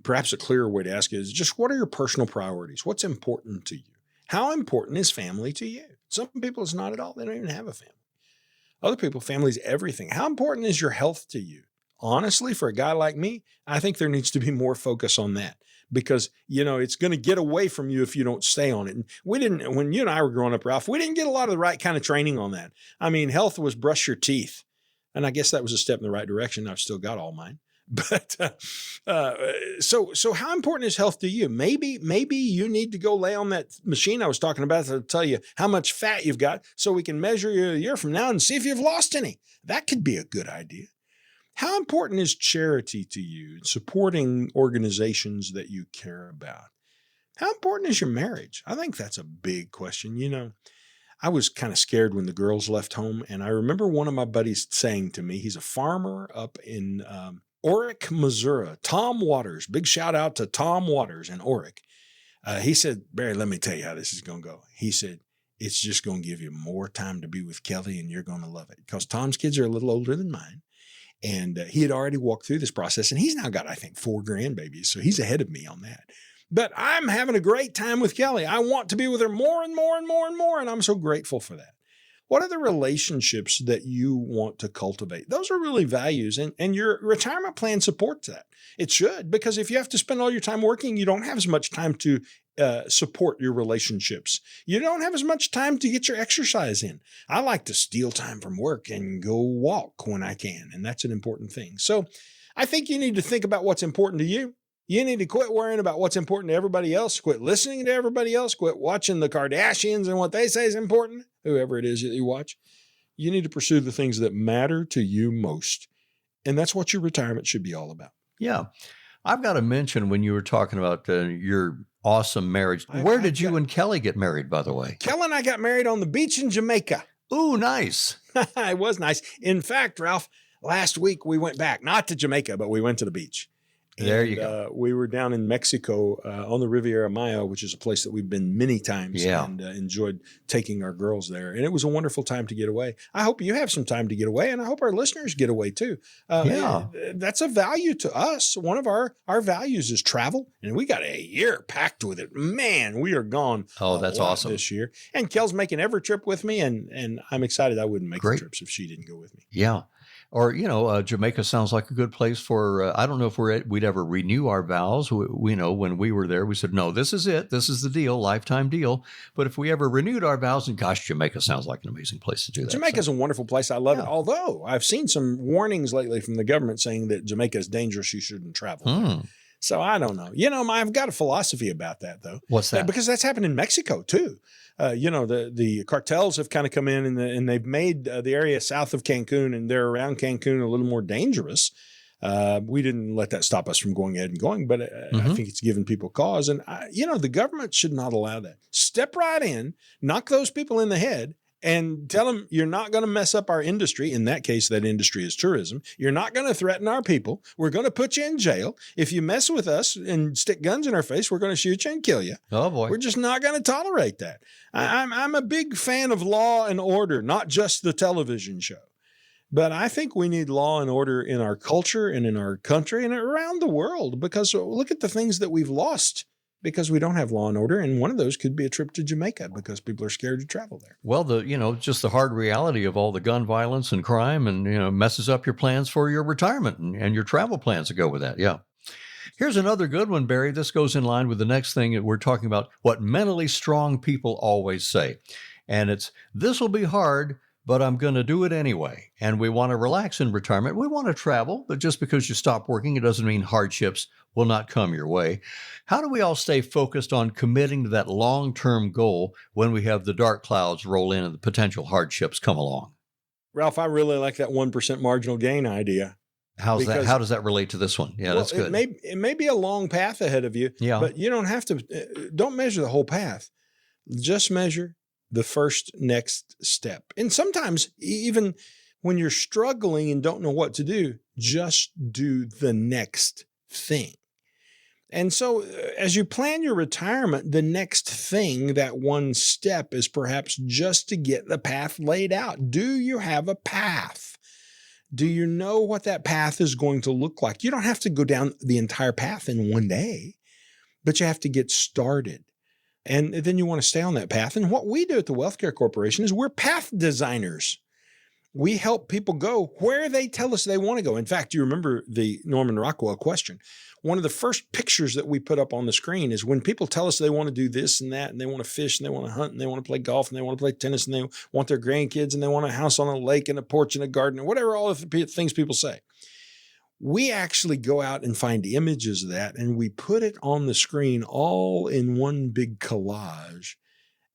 perhaps a clearer way to ask it is just what are your personal priorities? What's important to you? How important is family to you? Some people it's not at all. They don't even have a family. Other people, family is everything. How important is your health to you? Honestly, for a guy like me, I think there needs to be more focus on that because, it's going to get away from you if you don't stay on it. And when you and I were growing up, Ralph, we didn't get a lot of the right kind of training on that. I mean, health was brush your teeth. And I guess that was a step in the right direction. I've still got all mine. But so how important is health to you? Maybe you need to go lay on that machine I was talking about to tell you how much fat you've got so we can measure you a year from now and see if you've lost any. That could be a good idea. How important is charity to you, supporting organizations that you care about? How important is your marriage? I think that's a big question. I was kind of scared when the girls left home. And I remember one of my buddies saying to me, he's a farmer up in Orick, Missouri, Tom Waters. Big shout out to Tom Waters in Orick. He said, Barry, let me tell you how this is going to go. He said, it's just going to give you more time to be with Kelly and you're going to love it. Because Tom's kids are a little older than mine. And he had already walked through this process and he's now got, I think, 4 grandbabies. So he's ahead of me on that. But I'm having a great time with Kelly. I want to be with her more and more and more and more. And I'm so grateful for that. What are the relationships that you want to cultivate? Those are really values. And your retirement plan supports that. It should, because if you have to spend all your time working, you don't have as much time to support your relationships. You don't have as much time to get your exercise in. I like to steal time from work and go walk when I can. And that's an important thing. So I think you need to think about what's important to you. You need to quit worrying about what's important to everybody else, quit listening to everybody else, quit watching the Kardashians and what they say is important, whoever it is that you watch. You need to pursue the things that matter to you most. And that's what your retirement should be all about. Yeah. I've got to mention when you were talking about your awesome marriage, where did you and Kelly get married, by the way? Kelly and I got married on the beach in Jamaica. Ooh, nice. It was nice. In fact, Ralph, last week we went back, not to Jamaica, but we went to the beach. There you go. We were down in Mexico on the Riviera Maya, which is a place that we've been many times and enjoyed taking our girls there. And it was a wonderful time to get away. I hope you have some time to get away, and I hope our listeners get away too. That's a value to us. One of our values is travel, and we got a year packed with it. Man, we are gone. Oh, that's awesome this year. And Kel's making every trip with me, and I'm excited I wouldn't make the trips if she didn't go with me. Yeah. Or, Jamaica sounds like a good place for, I don't know if we'd ever renew our vows. We know when we were there, we said, no, this is it. This is the deal, lifetime deal. But if we ever renewed our vows, and gosh, Jamaica sounds like an amazing place to do that. Jamaica's a wonderful place. I love it. Although I've seen some warnings lately from the government saying that Jamaica is dangerous. You shouldn't travel there. So I don't know. I've got a philosophy about that, though. What's that? Because that's happened in Mexico, too. The cartels have kind of come in and they've made the area south of Cancun and they're around Cancun a little more dangerous. We didn't let that stop us from going ahead and going, but I think it's given people cause. And, the government should not allow that. Step right in, knock those people in the head, and tell them you're not going to mess up our industry. In that case, that industry is tourism. You're not going to threaten our people. We're going to put you in jail. If you mess with us and stick guns in our face, we're going to shoot you and kill you. Oh, boy. We're just not going to tolerate that. I'm a big fan of law and order, not just the television show. But I think we need law and order in our culture and in our country and around the world, because look at the things that we've lost because we don't have law and order. And one of those could be a trip to Jamaica because people are scared to travel there. Well, just the hard reality of all the gun violence and crime and, messes up your plans for your retirement and your travel plans that go with that. Yeah. Here's another good one, Barry. This goes in line with the next thing that we're talking about, what mentally strong people always say. And it's, this will be hard, but I'm going to do it anyway. And we want to relax in retirement. We want to travel, but just because you stop working, it doesn't mean hardships will not come your way. How do we all stay focused on committing to that long-term goal when we have the dark clouds roll in and the potential hardships come along? Ralph, I really like that 1% marginal gain idea. How's that? How does that relate to this one? Yeah, that's good. It may be a long path ahead of you, but you don't have to, don't measure the whole path. Just measure the first next step. And sometimes even when you're struggling and don't know what to do, just do the next thing. And so as you plan your retirement, the next thing, that one step, is perhaps just to get the path laid out. Do you have a path? Do you know what that path is going to look like? You don't have to go down the entire path in one day, but you have to get started. And then you want to stay on that path. And what we do at the Wealth Care Corporation is we're path designers. We help people go where they tell us they want to go. In fact, you remember the Norman Rockwell question. One of the first pictures that we put up on the screen is when people tell us they want to do this and that, and they want to fish, and they want to hunt, and they want to play golf, and they want to play tennis, and they want their grandkids, and they want a house on a lake and a porch and a garden, and whatever all of the things people say. We actually go out and find images of that, and we put it on the screen all in one big collage.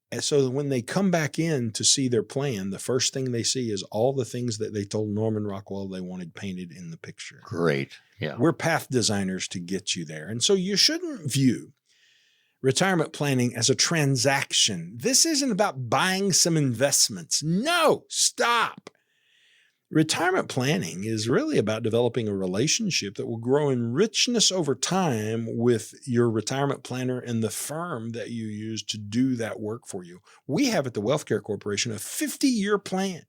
And so that when they come back in to see their plan, the first thing they see is all the things that they told Norman Rockwell they wanted painted in the picture. Great. Yeah. We're path designers to get you there. And so you shouldn't view retirement planning as a transaction. This isn't about buying some investments. No, stop. Retirement planning is really about developing a relationship that will grow in richness over time with your retirement planner and the firm that you use to do that work for you. We have at the Wealth Care Corporation a 50-year plan.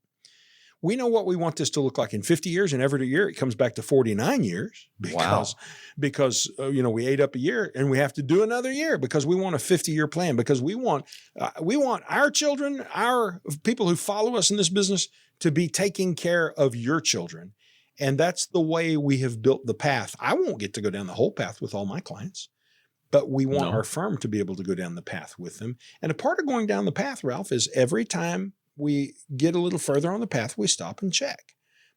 We know what we want this to look like in 50 years, and every year it comes back to 49 years because we ate up a year and we have to do another year because we want a 50-year plan, because we want our children, our people who follow us in this business, to be taking care of your children. And that's the way we have built the path. I won't get to go down the whole path with all my clients, but we want our firm to be able to go down the path with them. And a part of going down the path, Ralph, is every time we get a little further on the path, we stop and check.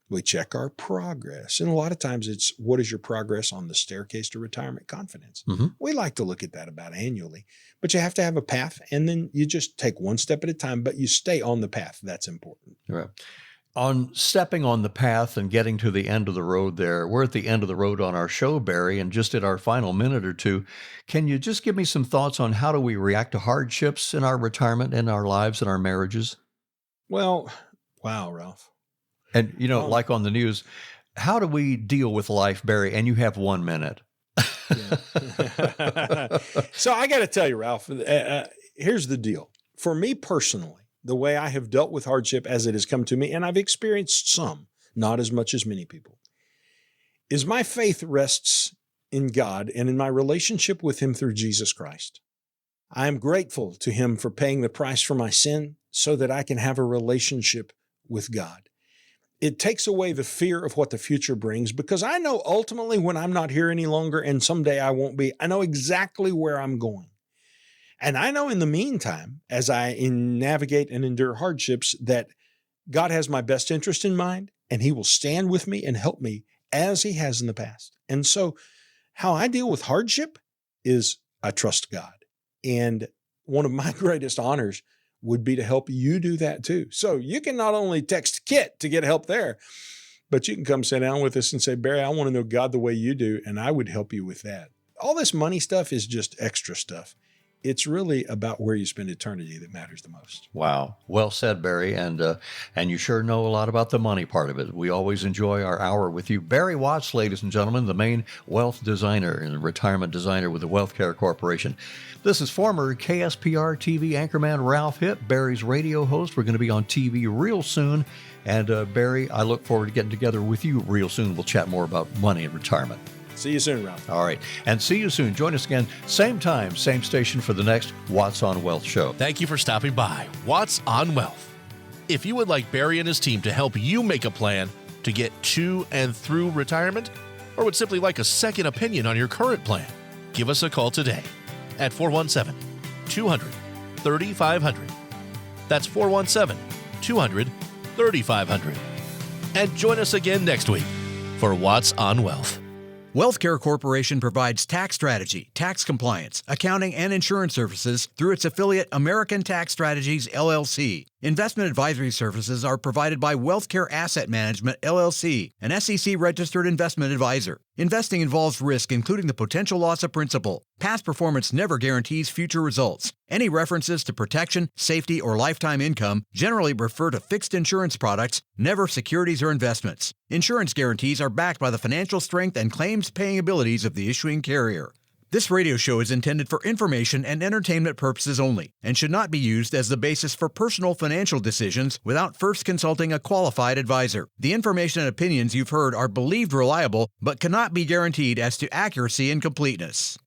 We check our progress. And a lot of times it's, what is your progress on the staircase to retirement confidence? Mm-hmm. We like to look at that about annually, but you have to have a path, and then you just take one step at a time, but you stay on the path. That's important. Right. On stepping on the path and getting to the end of the road there, we're at the end of the road on our show, Barry, and just at our final minute or two, can you just give me some thoughts on how do we react to hardships in our retirement, in our lives, and our marriages? Well, wow, Ralph. And, like on the news, how do we deal with life, Barry? And you have 1 minute. So I got to tell you, Ralph, here's the deal. For me personally, the way I have dealt with hardship as it has come to me, and I've experienced some, not as much as many people, is my faith rests in God and in my relationship with Him through Jesus Christ. I am grateful to Him for paying the price for my sin so that I can have a relationship with God. It takes away the fear of what the future brings, because I know ultimately when I'm not here any longer and someday I won't be, I know exactly where I'm going. And I know in the meantime, as I navigate and endure hardships, that God has my best interest in mind, and He will stand with me and help me as He has in the past. And so how I deal with hardship is I trust God. And one of my greatest honors would be to help you do that too. So you can not only text KIT to get help there, but you can come sit down with us and say, Barry, I want to know God the way you do, and I would help you with that. All this money stuff is just extra stuff. It's really about where you spend eternity that matters the most. Wow. Well said, Barry. And you sure know a lot about the money part of it. We always enjoy our hour with you. Barry Watts, ladies and gentlemen, the main wealth designer and retirement designer with the Wealth Care Corporation. This is former KSPR TV anchorman Ralph Hipp, Barry's radio host. We're going to be on TV real soon. And Barry, I look forward to getting together with you real soon. We'll chat more about money and retirement. See you soon, Ralph. All right. And see you soon. Join us again, same time, same station for the next Watts on Wealth show. Thank you for stopping by Watts on Wealth. If you would like Barry and his team to help you make a plan to get to and through retirement, or would simply like a second opinion on your current plan, give us a call today at 417-200-3500. That's 417-200-3500. And join us again next week for Watts on Wealth. WealthCare Corporation provides tax strategy, tax compliance, accounting, and insurance services through its affiliate American Tax Strategies, LLC. Investment advisory services are provided by WealthCare Asset Management, LLC, an SEC-registered investment advisor. Investing involves risk, including the potential loss of principal. Past performance never guarantees future results. Any references to protection, safety, or lifetime income generally refer to fixed insurance products, never securities or investments. Insurance guarantees are backed by the financial strength and claims-paying abilities of the issuing carrier. This radio show is intended for information and entertainment purposes only and should not be used as the basis for personal financial decisions without first consulting a qualified advisor. The information and opinions you've heard are believed reliable but cannot be guaranteed as to accuracy and completeness.